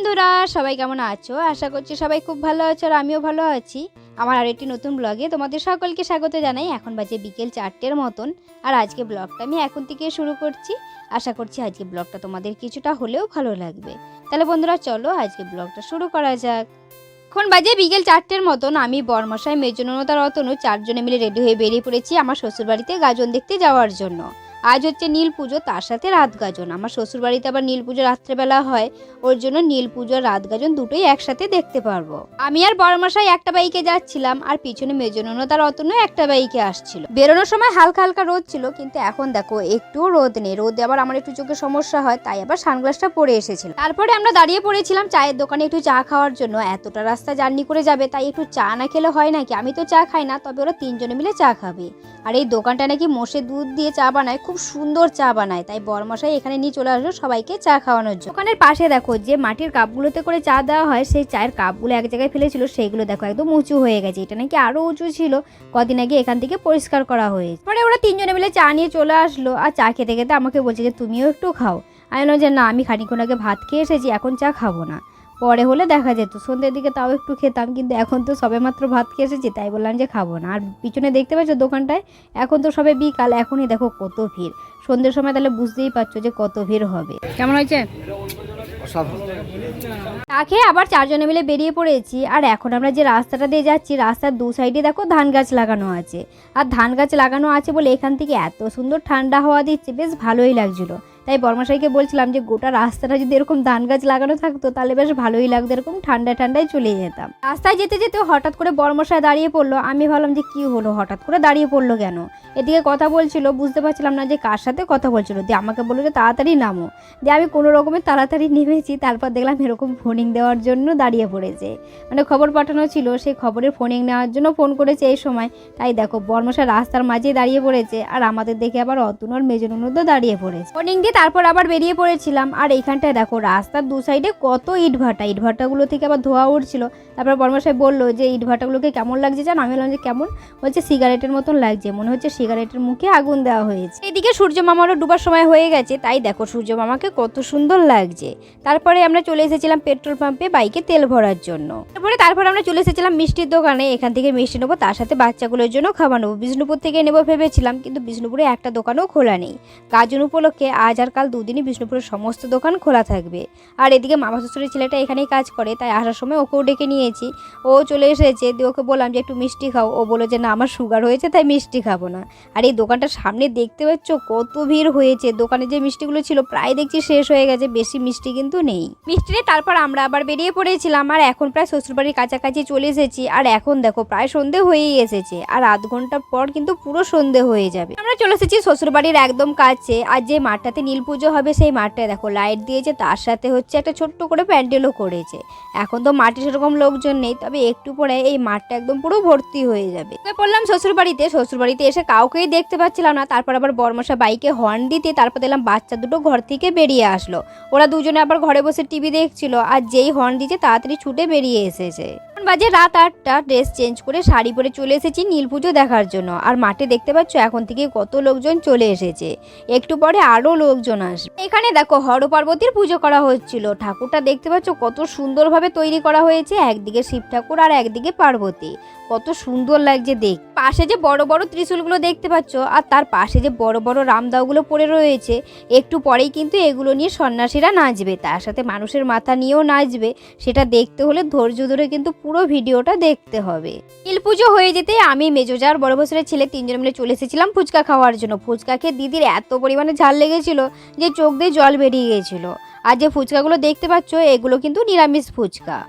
বন্ধুরা সবাই কেমন আছো? আশা করছি সবাই খুব ভালো আছো আর আমিও ভালো আছি। আমার আরেকটি নতুন ব্লগে তোমাদের সকলকে স্বাগত জানাই। এখন বাজে বিকেল 4টের মতন আর আজকে ব্লগটা আমি এখন থেকে শুরু করছি। আশা করছি আজকে ব্লগটা তোমাদের কিছুটা হলেও ভালো লাগবে। তাহলে বন্ধুরা চলো আজকে ব্লগটা শুরু করা যাক। এখন বাজে বিকেল 4টের মতন। আমি বরমশাই, মেজননদা, রতনু 4 জনে মিলে রেডি হয়ে বেরিয়ে পড়েছি আমার শ্বশুরবাড়িতে গাজন দেখতে যাওয়ার জন্য। আজ হচ্ছে নীল পুজো, তার সাথে রাত গাজন। আমার শ্বশুরবাড়িতে আবার নীল পুজো রাত্রেবেলা হয়, ওর জন্য নীল পুজো আর রাত গাজন দুটোই একসাথে দেখতে পারবো। আমি আর বড়মশাই একটা বাইকে যাচ্ছিলাম আর পিছনে মেজননদা রতনু একটা বাইকে আসছিল। বেরোনোর সময় হালকা হালকা রোদ ছিল, কিন্তু এখন দেখো একটুও রোদ নেই। রোদে আবার আমার একটু চোখে সমস্যা হয়, তাই আবার সানগ্লাসটা পরে এসেছিল। তারপরে আমরা দাঁড়িয়ে পড়েছিলাম চায়ের দোকানে একটু চা খাওয়ার জন্য। এতটা রাস্তা জার্নি করে যাবে, তাই একটু চা না খেলে হয় নাকি? আমি তো চা খাই না, তবে ওরা 3 জনে মিলে চা খাবে। আর এই দোকানটা নাকি মোষের দুধ দিয়ে চা বানায়, খুব সুন্দর চা বানায়। তাই বরমশাই এখানে নিয়ে চলে আসলো সবাইকে চা খাওয়ানোর জন্য। দোকানের পাশে দেখো যে মাটির কাপগুলোতে করে চা দেওয়া হয়, সেই চায়ের কাপগুলো এক জায়গায় ফেলেছিল, সেইগুলো দেখো একদম উঁচু হয়ে গেছে। এটা নাকি আরো উঁচু ছিল, কদিন আগে এখান থেকে পরিষ্কার করা হয়েছে। পরে ওরা 3 জনে মিলে চা নিয়ে চলে আসলো আর চা খেতে খেতে আমাকে বলছে যে তুমিও একটু খাও। আমি বললাম যে না, আমি খানিকক্ষণ আগে ভাত খেয়ে এসেছি, এখন চা খাবো না। পরে হলে দেখা যেত, সন্ধ্যের দিকে তাও একটু খেতাম, কিন্তু এখন তো সবে মাত্র ভাত খেয়ে এসেছি, তাই বললাম যে খাবো না। আর পিছনে দেখতে পাচ্ছ দোকানটায় এখন তো সবে বিকাল, এখনই দেখো কত ভিড়। সন্ধ্যের সময় তাহলে বুঝতেই পারছো যে কত ভিড় হবে। কেমন হয়েছে? চা খেয়ে আবার 4 জনে মিলে বেরিয়ে পড়েছি। আর এখন আমরা যে রাস্তাটা দিয়ে যাচ্ছি, রাস্তার 2 সাইডে দেখো ধান গাছ লাগানো আছে। আর ধান গাছ লাগানো আছে বলে এখান থেকে এত সুন্দর ঠান্ডা হাওয়া দিচ্ছে, বেশ ভালোই লাগছিল। তাই বর্মশাইকে বলছিলাম যে গোটা রাস্তাটা যদি এরকম ধান গাছ লাগানো থাকতো তাহলে বেশ ভালোই লাগতো, এরকম ঠান্ডায় ঠান্ডায় চলে যেতাম। রাস্তায় যেতে যেতে হঠাৎ করে বর্মশাই দাঁড়িয়ে পড়লো। আমি ভাবলাম যে কি হলো, হঠাৎ করে দাঁড়িয়ে পড়লো কেন? এদিকে কথা বলছিল, বুঝতে পারছিলাম না যে কার সাথে কথা বলছিল। দিয়ে আমাকে বললো যে তাড়াতাড়ি নামো। দিয়ে আমি কোনো রকমের তাড়াতাড়ি নেমেছি। তারপর দেখলাম এরকম ফোনিং দেওয়ার জন্য দাঁড়িয়ে পড়েছে, মানে খবর পাঠানো ছিল, সেই খবরের ফোনিং নেওয়ার জন্য ফোন করেছে এই সময়। তাই দেখো বর্মশাই রাস্তার মাঝে দাঁড়িয়ে পড়েছে, আর আমাদের দেখে আবার রতন আর মেজননদা দাঁড়িয়ে পড়েছে। ফোনিং দিয়ে তারপর আবার বেরিয়ে পড়েছিলাম। আর এইখানটায় দেখো রাস্তার 2 সাইডে কত ইটভাটাগুলো থেকে আবার ধোয়া উঠছিল। তারপর বর্মশাই বললো যে ইটভাটাগুলোকে কেমন লাগছে জানো? আমি বললাম যে কেমন? বলছে সিগারেটের মতন লাগছে, মনে হচ্ছে সিগারেটের মুখে আগুন দেওয়া হয়েছে। এদিকে সূর্য মামারও ডুবার সময় হয়ে গেছে, তাই দেখো সূর্য মামাকে কত সুন্দর লাগছে। তারপরে আমরা চলে এসেছিলাম পেট্রোল পাম্পে বাইকে তেল ভরার জন্য। তারপর আমরা চলে এসেছিলাম মিষ্টির দোকানে। এখান থেকে মিষ্টি নেবো, তার সাথে বাচ্চাগুলোর জন্য খাবার নেবো। বিষ্ণুপুর থেকে নেবো ভেবেছিলাম, কিন্তু বিষ্ণুপুরে একটা দোকানও খোলা নেই। গাজন উপলক্ষে আজ আর কাল 2 দিনই বিষ্ণুপুরের সমস্ত দোকান খোলা থাকবে। আর এদিকে মামা শ্বশুরের ছেলেটা এখানেই কাজ করে, তাই আসার সময় ওকেও ডেকে নিয়েছি। ও চলে এসেছে, দিয়ে ওকে বললাম যে একটু মিষ্টি খাও। ও বললো যে না, আমার সুগার হয়েছে তাই মিষ্টি খাবো না। আর এই দোকানটার সামনে দেখতে পাচ্ছ কত ভিড় হয়েছে। দোকানে যে মিষ্টিগুলো ছিল প্রায় দেখছি শেষ হয়ে গেছে, বেশি মিষ্টি কিন্তু নেই। মিষ্টি নিয়ে তারপর আমরা আবার বেরিয়ে পড়েছিলাম। আর এখন প্রায় শ্বশুরবাড়ির কাছাকাছি চলে এসেছি। আর এখন দেখো প্রায় সন্ধে হয়েই এসেছে, আর আধ ঘন্টা পর কিন্তু পুরো সন্ধে হয়ে যাবে। আমরা চলে এসেছি শ্বশুরবাড়ির একদম কাছে। আর যে মাঠটাতে নীল পুজো হবে সেই মাঠটায় দেখো লাইট দিয়েছে, তার সাথে হচ্ছে একটা ছোট্ট করে প্যান্ডেলও করেছে। এখন তো মাঠে সেরকম লোকজন নেই, তবে একটু পরে এই মাঠটা একদম পুরো ভর্তি হয়ে যাবে। পড়লাম শ্বশুরবাড়িতে এসে কাউকেই দেখতে পাচ্ছিলাম না। তারপর আবার বর্মশা বাইকে হর্ন দিতে, তারপর দেখলাম বাচ্চা দুটো ঘর থেকে বেরিয়ে আসলো। ওরা দুজনে আবার ঘরে বসে টিভি দেখছিল, আর যেই হর্ন দিতে তাড়াতাড়ি ছুটে বেরিয়ে এসেছে। বাজে রাত 8টা। ড্রেস চেঞ্জ করে শাড়ি পরে চলে এসেছি নীল পুজো দেখার জন্য। আর মাঠে দেখতে পাচ্ছ এখন থেকে কত লোকজন চলে এসেছে, একটু পরে আরো লোকজন আসবে। এখানে দেখো হর পার্বতীর পুজো করা হচ্ছিল। ঠাকুরটা দেখতে পাচ্ছ কত সুন্দরভাবে তৈরি করা হয়েছে, একদিকে শিব ঠাকুর আর একদিকে পার্বতী। কত সুন্দর লাগছে দেখ। পাশে যে বড় বড় ত্রিশূলগুলো দেখতে পাচ্ছ, আর তার পাশে যে বড় বড় রামদাওগুলো পড়ে রয়েছে, একটু পরেই কিন্তু এগুলো নিয়ে সন্ন্যাসীরা নাচবে, তার সাথে মানুষের মাথা নিয়েও নাচবে। সেটা দেখতে হলে ধৈর্য ধরে কিন্তু পুরো ভিডিওটা দেখতে হবে। নীল পুজো হয়ে যেতে আমি মেজোজার বড় বছরের ছেলে 3 জন মিলে চলে এসেছিলাম ফুচকা খাওয়ার জন্য। ফুচকা খেয়ে দিদির এত পরিমাণে ঝাল লেগেছিল যে চোখ দিয়ে জল বেরিয়ে গিয়েছিল। আর যে ফুচকাগুলো দেখতে পাচ্ছ এগুলো কিন্তু নিরামিষ ফুচকা।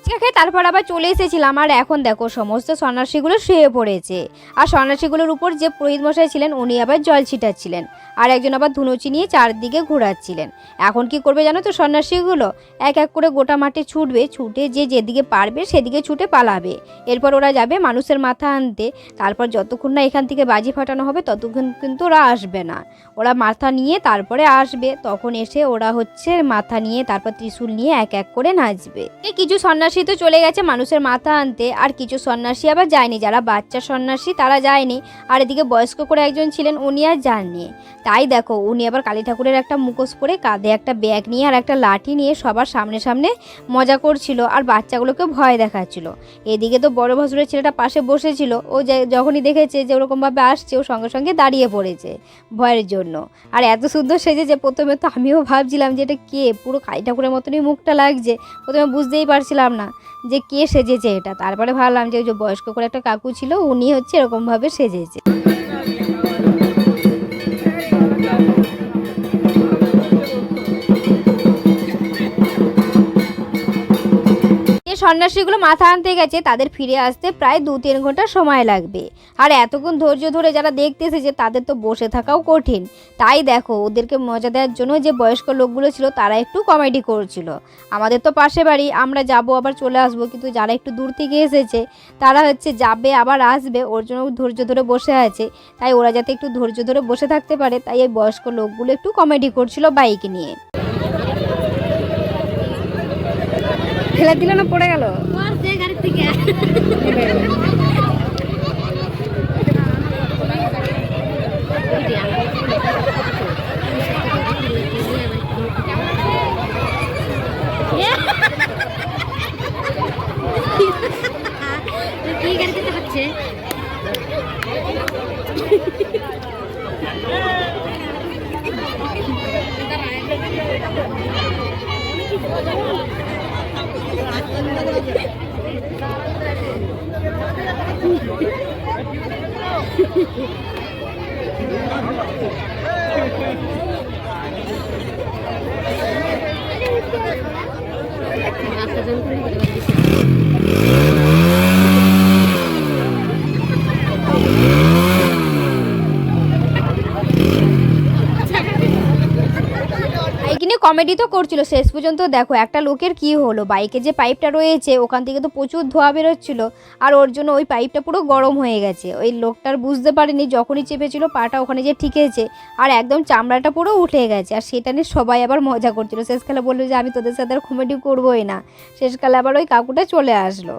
খেয়ে তারপর আবার চলে এসেছিলাম। আর এখন দেখো সমস্ত সন্ন্যাসীগুলো শুয়ে পড়েছে। আর সন্ন্যাসীগুলোর উপর যে পুরোহিত মশাই ছিলেন উনি আবার জল ছিটাচ্ছিলেন, আর একজন আবার ধুনুচি নিয়ে চারদিকে ঘোরাচ্ছিলেন। এখন কি করবে জানো তো সন্ন্যাসীগুলো? এক এক করে গোটা মাঠে ছুটবে, ছুটে যে যেদিকে পারবে সেদিকে ছুটে পালাবে। এরপর ওরা যাবে মানুষের মাথা আনতে। তারপর যতক্ষণ না এখান থেকে বাজি ফাটানো হবে ততক্ষণ কিন্তু ওরা আসবে না। ওরা মাথা নিয়ে তারপরে আসবে, তখন এসে ওরা হচ্ছে মাথা নিয়ে তারপর ত্রিশূল নিয়ে এক এক করে নাচবে। কিছু সন্ন্যাসী সন্ন্যাসী তো চলে গেছে মানুষের মাথা আনতে, আর কিছু সন্ন্যাসী আবার যায়নি, যারা বাচ্চা সন্ন্যাসী তারা যায়নি। আর এদিকে বয়স্ক করে একজন ছিলেন, উনি আর যাননি। তাই দেখো উনি আবার কালী ঠাকুরের একটা মুখোশ পরে, কাঁধে একটা ব্যাগ নিয়ে আর একটা লাঠি নিয়ে সবার সামনে সামনে মজা করছিল আর বাচ্চাগুলোকে ভয় দেখাচ্ছিল। এদিকে তো বড় ভাসুরের ছেলেটা পাশে বসেছিল, ও যখনই দেখেছে যে ওরকমভাবে আসছে ও সঙ্গে সঙ্গে দাঁড়িয়ে পড়েছে ভয়ের জন্য। আর এত সুন্দর সেজেছে, প্রথমে তো আমিও ভাবছিলাম যে এটা কে, পুরো কালী ঠাকুরের মতনই মুখটা লাগছে, প্রথমে বুঝতেই পারছিলাম না যে কে সেজেছে এটা। তারপরে ভাবলাম যে ওই যে বয়স্ক করে একটা কাকু ছিল, উনি হচ্ছে এরকমভাবে সেজেছে। যে সন্ন্যাসীগুলো মাথা আনতে গেছে তাদের ফিরে আসতে প্রায় 2-3 ঘন্টা সময় লাগবে। আর এতক্ষণ ধৈর্য ধরে যারা দেখতে এসেছে তাদের তো বসে থাকাও কঠিন। তাই দেখো ওদেরকে মজা দেওয়ার জন্য যে বয়স্ক লোকগুলো ছিল তারা একটু কমেডি করছিল। আমাদের তো পাশে বাড়ি, আমরা যাব আবার চলে আসবো, কিন্তু যারা একটু দূর থেকে এসেছে তারা হচ্ছে যাবে আবার আসবে, ওর জন্য ধৈর্য ধরে বসে আছে। তাই ওরা যাতে একটু ধৈর্য ধরে বসে থাকতে পারে, তাই এই বয়স্ক লোকগুলো একটু কমেডি করছিল বাইক নিয়ে। ফেলে দিল না, পড়ে গেল গাড়ি থেকে। কি গাড়িতে হচ্ছে কমেডি তো করছিল। শেষ পর্যন্ত দেখো একটা লোকের কি হলো, বাইকে যে পাইপটা রয়েছে ওখান থেকে তো প্রচুর ধোঁয়া বেরোচ্ছিল, আর ওর জন্য ওই পাইপটা পুরো গরম হয়ে গেছে। ওই লোকটার বুঝতে পারেনি, যখনই চেপেছিল পাটা ওখানে যে ঠিকেছে আর একদম চামড়াটা পুরো উঠে গেছে। আর সেটা নিয়ে সবাই আবার মজা করছিল। শেষকালে বললো যে আমি তোদের সাথে আর কমেডি করবোই না। শেষকালে আবার ওই কাকুটা চলে আসলো।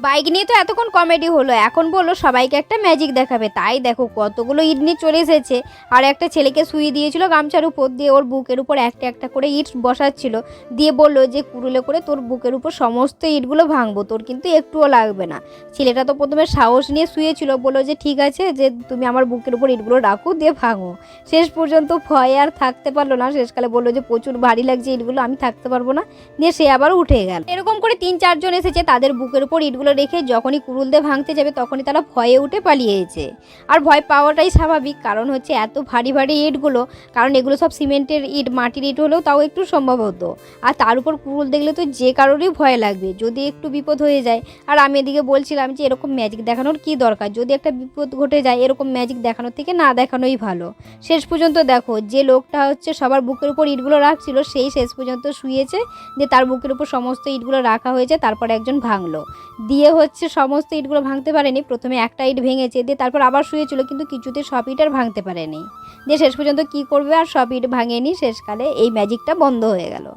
বাইক নিয়ে তো এতক্ষণ কমেডি হলো, এখন বললো সবাইকে একটা ম্যাজিক দেখাবে। তাই দেখো কতগুলো ইট নিয়ে চলে এসেছে, আর একটা ছেলেকে শুয়ে দিয়েছিল গামছার উপর দিয়ে, ওর বুকের উপর একটা একটা করে ইট বসাচ্ছিল, দিয়ে বললো যে কুড়ুলে করে তোর বুকের উপর সমস্ত ইটগুলো ভাঙবো, তোর কিন্তু একটুও লাগবে না। ছেলেটা তো প্রথমে সাহস নিয়ে শুয়েছিল, বললো যে ঠিক আছে, যে তুমি আমার বুকের উপর ইটগুলো রাখো, দিয়ে ভাঙো। শেষ পর্যন্ত ভয়ে আর থাকতে পারলো না, শেষকালে বললো যে প্রচুর ভারী লাগছে ইটগুলো, আমি থাকতে পারবো না, দিয়ে সে আবার উঠে গেল। এরকম করে 3-4 জন এসেছে, তাদের বুকের উপর ইটগুলো রেখে যখনই কুড়ুল দিয়ে ভাঙতে যাবে তখনই তারা ভয়ে উঠে পালিয়েছে। আর ভয় পাওয়াটাই স্বাভাবিক, কারণ হচ্ছে এত ভারী ভারী ইটগুলো, কারণ এগুলো সব সিমেন্টের ইট, মাটির ইট হলেও তাও একটু সম্ভব হতো। আর তার উপর কুড়ুল দেখলে তো যে কারোরই ভয় লাগবে, যদি একটু বিপদ হয়ে যায়। আর আমি এদিকে বলছিলাম যে এরকম ম্যাজিক দেখানোর কি দরকার, যদি একটা বিপদ ঘটে যায় এরকম ম্যাজিক দেখানোর থেকে না দেখানোই ভালো। শেষ পর্যন্ত দেখো যে লোকটা হচ্ছে সবার বুকের উপর ইটগুলো রাখছিল, সেই শেষ পর্যন্ত শুয়েছে, দিয়ে তার বুকের উপর সমস্ত ইটগুলো রাখা হয়েছে। তারপর একজন ভাঙলো, দিয়ে হচ্ছে সমস্ত ইটগুলো ভাঙতে পারেনি, প্রথমে একটা ইট ভেঙেছে, দিয়ে তারপর আবার শুয়েছিল, কিন্তু কিছুতে সব ইট আর ভাঙতে পারেনি। দিয়ে শেষ পর্যন্ত কি করবে, আর সব ইট ভাঙেনি, শেষকালে এই ম্যাজিকটা বন্ধ হয়ে গেল।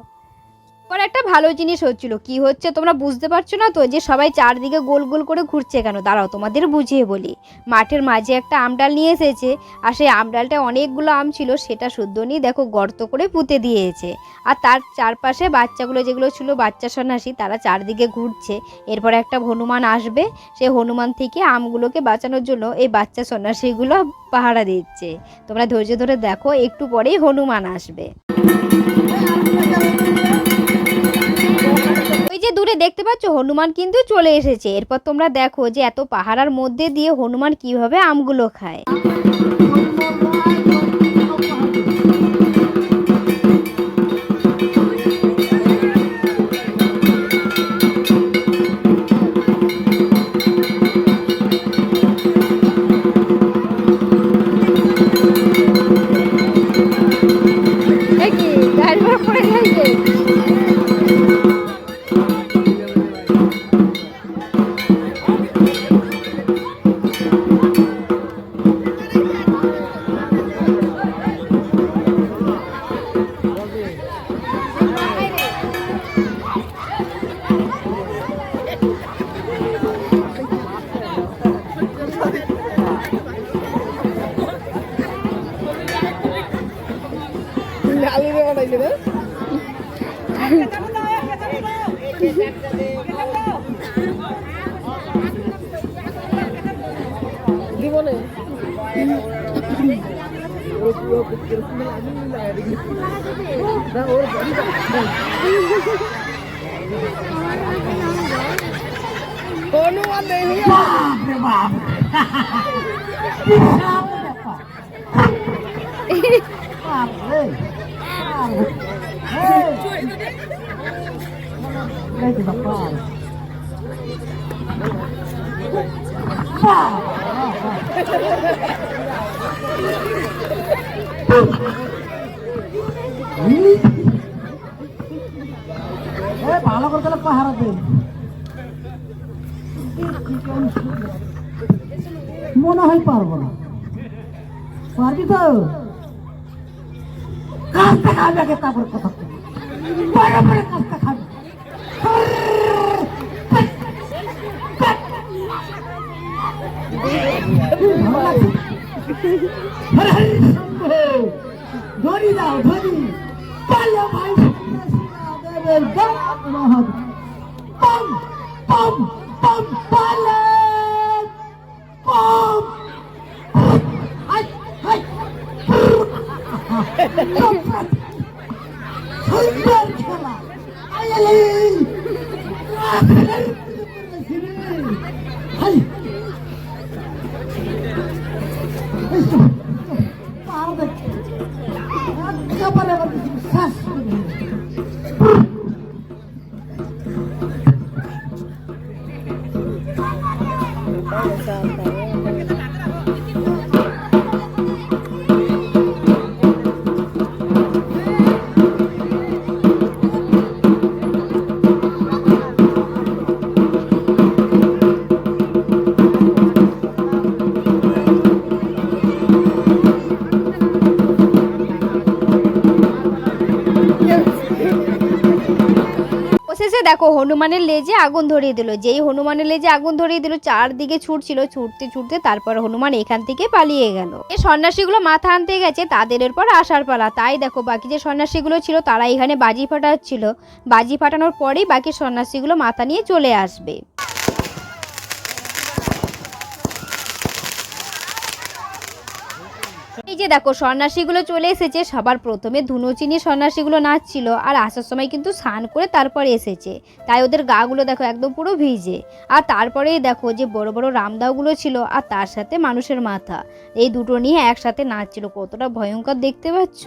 পর একটা ভালো জিনিস হচ্ছিল, কি হচ্ছে তোমরা বুঝতে পারছো না তো, যে সবাই চারদিকে গোল গোল করে ঘুরছে কেন, দাঁড়াও তোমাদের বুঝিয়ে বলি। মাঠের মাঝে একটা আমডাল নিয়ে এসেছে, আর সেই আমডালটা অনেকগুলো আম ছিল, সেটা শুদ্ধ নিয়ে দেখো গর্ত করে পুঁতে দিয়েছে। আর তার চারপাশে বাচ্চাগুলো যেগুলো ছিল বাচ্চা সন্ন্যাসী, তারা চারদিকে ঘুরছে। এরপর একটা হনুমান আসবে, সেই হনুমান থেকে আমগুলোকে বাঁচানোর জন্য এই বাচ্চা সন্ন্যাসীগুলো পাহারা দিচ্ছে। তোমরা ধৈর্য ধরে দেখো, একটু পরেই হনুমান আসবে। ওই যে দূরে দেখতে পাচ্ছ হনুমান কিন্তু চলে এসেছে। এরপর তোমরা দেখো যে এত পাহারার মধ্যে দিয়ে হনুমান কিভাবে আমগুলো খায়। ভালো করে তাহলে পাহারা দে মনে হয় পারবো না পারবি তো কাজটা খাবে আগে তারপর কথা পরে পরে কাজটা খাবে ধরি দাও ধরি পালো ভাই দেবের গান মহৎ পম পম পম পালে পম হাই হাই সুন্দর খেলা আয়ালি হাই পার দেখে একেবারে শ্বাস শেষে দেখো হনুমানের লেজে আগুন ধরিয়ে দিল। যেই হনুমানের লেজে আগুন ধরিয়ে দিল চারদিকে ছুটছিল, ছুটতে ছুটতে তারপর হনুমান এখান থেকে পালিয়ে গেল। এই সন্ন্যাসীগুলো মাথা আনতে গেছে, তাদের এরপর আসার পালা। তাই দেখো বাকি যে সন্ন্যাসীগুলো ছিল তারা এখানে বাজি ফাটাচ্ছিল। বাজি ফাটানোর পরেই বাকি সন্ন্যাসীগুলো মাথা নিয়ে চলে আসবে। এই যে দেখো সন্ন্যাসীগুলো চলে এসেছে। সবার প্রথমে ধুনুচি নিয়ে সন্ন্যাসীগুলো নাচছিল, আর আসার সময় কিন্তু স্নান করে তারপরে এসেছে, তাই ওদের গাগুলো দেখো একদম পুরো ভিজে। আর তারপরেই দেখো যে বড় বড় রামদাওগুলো ছিল আর তার সাথে মানুষের মাথা, এই দুটো নিয়ে একসাথে নাচছিল। কতটা ভয়ঙ্কর দেখতে পাচ্ছ।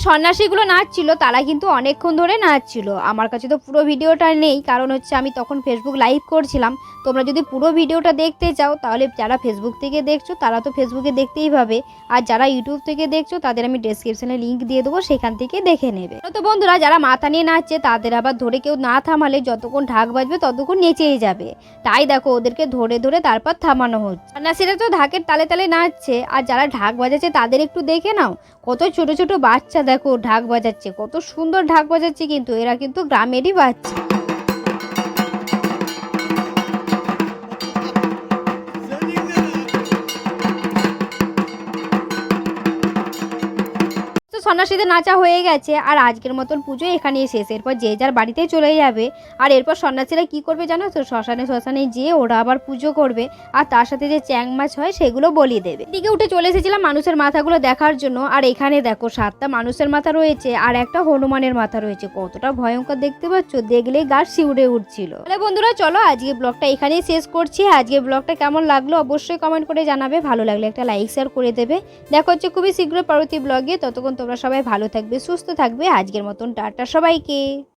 সন্ন্যাসীগুলো নাচছিল তারা কিন্তু অনেকক্ষণ ধরে নাচছিল। আমার কাছে তো পুরো ভিডিওটা নেই, কারণ হচ্ছে আমি তখন ফেসবুক লাইভ করছিলাম। তোমরা যদি পুরো ভিডিওটা দেখতে চাও তাহলে যারা ফেসবুক থেকে দেখছো তারা তো ফেসবুকে দেখতেই পাবে, আর যারা ইউটিউব থেকে দেখছো তাদের আমি ডেসক্রিপশনে লিঙ্ক দিয়ে দেবো, সেখান থেকে দেখে নেবে। তো বন্ধুরা যারা মাথা নিয়ে নাচছে তাদের আবার ধরে কেউ না থামালে যতক্ষণ ঢাক বাজবে ততক্ষণ নেচেই যাবে। তাই দেখো ওদেরকে ধরে ধরে তারপর থামানো হচ্ছে। সন্ন্যাসীরা তো ঢাকের তালে তালে নাচছে, আর যারা ঢাক বাজাচ্ছে তাদের একটু দেখে নাও। কত ছোট ছোট বাচ্চা দেখো ঢাক বাজাচ্ছে, কত সুন্দর ঢাক বাজাচ্ছে, কিন্তু এরা কিন্তু গ্রামেরই বাচ্চা। সন্ন্যাসীদের নাচা হয়ে গেছে, আর আজকের মতন পুজো এখানেই শেষ। এরপর যে যার বাড়িতে চলে যাবে। আর এরপর সন্ন্যাসীরা কি করবে জানো তো, শ্মশানে যেয়ে ওরা আবার পুজো করবে, আর তার সাথে যে চ্যাং মাছ হয় সেগুলো বলি দেবে। দিকে উঠে চলে এসেছিলাম মানুষের মাথাগুলো দেখার জন্য, আর এখানে দেখো 7টা মানুষের মাথা রয়েছে আর একটা হনুমানের মাথা রয়েছে। কতটা ভয়ঙ্কর দেখতে পাচ্ছ, দেখলে গা শিউরে উঠছিল। তাহলে বন্ধুরা চলো আজকে ব্লগটা এখানেই শেষ করছি। আজকে ব্লগটা কেমন লাগলো অবশ্যই কমেন্ট করে জানাবে, ভালো লাগলে একটা লাইক শেয়ার করে দেবে। দেখা হচ্ছে খুবই শীঘ্র পরবর্তী ব্লগে। ততক্ষণ তোমরা সবাই ভালো থাকবে, সুস্থ থাকবে। আজকের মতন টাটা সবাইকে।